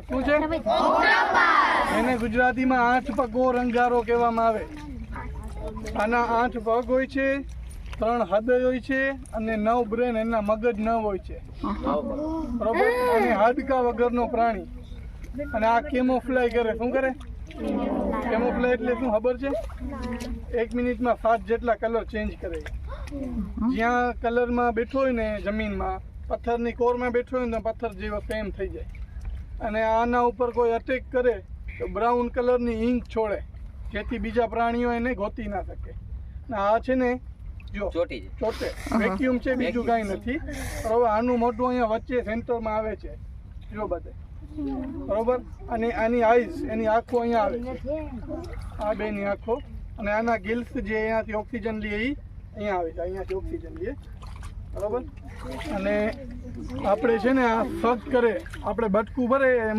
શું છે? એને ગુજરાતીમાં 8 પગો રંગારો કહેવામાં આવે. આના 8 પગ હોય છે, 3 હૃદય હોય છે અને 9 બ્રેન, એના મગજ 9 હોય છે. બરોબર. અને હાડકા વગરનો પ્રાણી. અને આ કેમોફ્લાય કરે. શું કરે? કેમોફ્લાય એટલે શું ખબર છે? 1 મિનિટમાં 7 જેટલા કલર ચેન્જ કરે. જ્યાં કલરમાં બેઠો હોય ને જમીનમાં, પથ્થરની કોરમાં બેઠો હોય ને પથ્થર જેવો સેમ થઈ જાય. અને આના ઉપર કોઈ અટેક કરે તો બ્રાઉન કલરની ઇંક છોડે, જેથી બીજા પ્રાણીઓ એને ગોતી ના શકે. આ છે ને, જો ચોટે વેક્યુમ છે, બીજું કાંઈ નથી. બરોબર. આનું મોઢું અહીંયા વચ્ચે સેન્ટરમાં આવે છે, જો બધે. બરોબર. અને આની આઈઝ, એની આંખો અહીંયા આવે છે, આ બેની આંખો. અને આના ગિલ્સ જે અહીંયાથી ઓક્સિજન લે એ અહીંયા આવે છે, અહીંયાથી ઓક્સિજન લે. બરોબર. અને આપણે છે ને આ સર્ચ કરે, આપણે બટકું ભરે એમ